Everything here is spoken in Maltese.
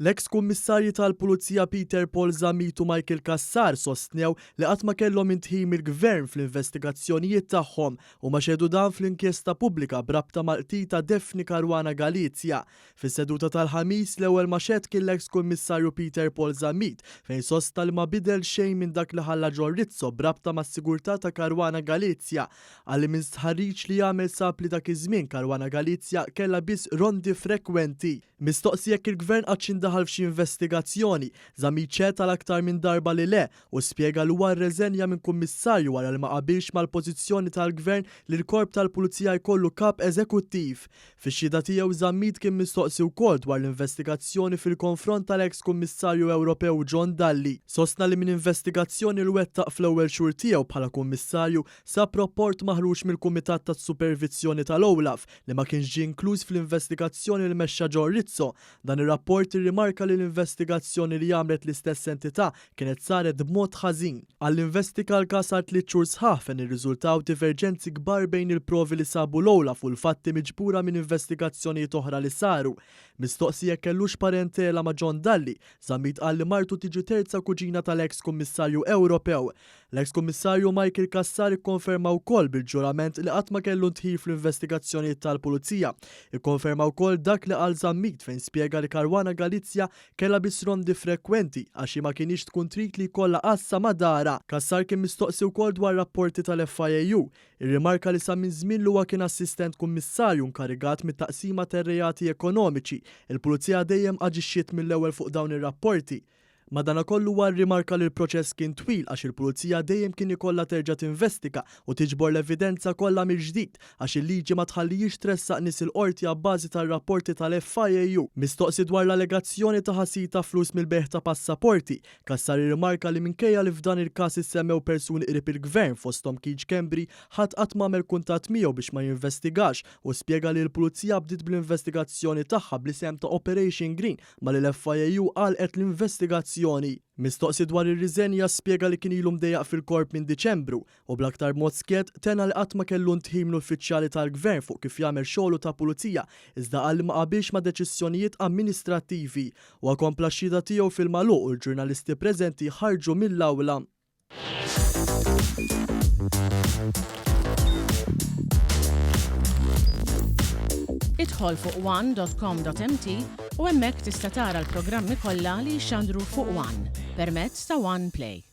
L-eks kummissarji tal-Pulizija Peter Paul Zamit u Michael Kassar sostnew li qatt ma kellhom intħim il-gvern fl-investigazzjonijiet tagħhom u ma xedu dan fl-inkjesta pubblika brabta mal-qtita Defni Caruana Galizia. Fis-seduta tal-ħamis l-ewwel ma xed kien l-eks kummissarju Peter Paul Zamit fejn sosta li ma bidel xejn minn dak li ħalla ġorrizzo brabta mas-sigurtà ta' Caruana Galizia għalli minn stħarriġ li jagħmel sab li dak iż-żmien Caruana Galizia kellha biss rondi frekwenti. Mistoqsi jekk il-gvern qatt x'indaħal f'xi investigazzjoni, Zamit ċeta l-aktar minn darba li le u spjega li huwa rreżenja minn kummissarju wara li ma qabilx mal-pożizzjoni tal-gvern li l-korp tal-Pulizija jkollu kap eżekuttiv. Fix-xhieda tiegħu Zamit kien mistoqsi wkoll dwar l-investigazzjoni fil-konfront tal-eks kummissarju Ewropew John Dalli. Sostna li minn investigazzjoni l wettaq fl-ewwel xhur tiegħu bħala kummissarju sab rapport maħruġ mill-Kumitat tas-Supervizzjoni tal-Olaf li ma kienx ġie inkluż fl-investigazzjoni li mexxa ġorrizzo. Dan ir-rapport irrimarka li l-investigazzjoni li għamlet l-istess entità kienet saret b'mod ħażin. Għall-investiga l-każ għal 3 xhur sħaħ fejn irriżultaw diverġenzi kbar bejn il-provi li sabu l-Olaf u l-fatti miġbura minn investigazzjonijiet oħra li saru. Mistoqsi jekk kellux parentela ma' John Dalli, Zamit qal li martu tiġi terza kuġina tal-eks kummissarju Ewropew. L-eks kummissarju Michael Kassar ikkonferma wkoll bil-ġurament li qatt ma kellu ntħil fl-investigazzjonijiet tal-Pulizija. Ikkonferma wkoll dak li qal Zamit fejn spjega li Caruana Galizia kellha biss rondi frekwenti għax ma kienx tkun trid li jkollha qassa ma' dara. Kassar kien mistoqsi wkoll dwar rapporti tal-FIAU. Irrimarka li sa minn żmien li huwa kien assistent kummissarju nkarigat mit-taqsima tar-reati ekonomiċi. Il-Pulizija dejjem aġixxiet mill-ewwel fuq dawn ir-rapporti. Madankollu huwa rrimarka li l-proċess kien twil għax il-Pulizija dejjem kien ikollha terġa' tinvestiga u tiġbor l-evidenza kollha mill-ġdid għax il-liġi ma tħallihiex tressaq nies il-qorti għabbażi tar-rapporti tal-FIAU. Mistoqsi dwar l-allegazzjoni ta' ħasil ta' flus mill-beħ ta' passaporti, Kassar irrimarka li minkejja li f'dan il-każ issemmew persuni qrib il-gvern fosthom Keith Kembri ħadd qatt m'għamel kuntatt miegħu biex ma jinvestigax u spjega li l-Pulizija bdiet bl-investigazzjoni tagħha bl-isem ta' Operation Green ma li l-FIAU qalqet l-investigazzjoni. Mistoqsi dwar ir-riżenja spjega li kien ilu mdejjaq fil-korp minn Diċembru u bl-aktar mod skiet tena li qatt ma kellu ntħim l-uffiċjali tal-gvern fuq kif jagħmel xogħlu ta' pulizija iżda qal li ma qabilx ma' deċiżjonijiet amministrattivi u akkompla x-xhieda tiegħu fil-magħluq u l-ġurnalisti preżenti ħarġu mill-awla. Idħol fuq one.com.mt u hemmhekk tista' tara l-programmi kollha li jxandru fuq One permezz ta' One Play.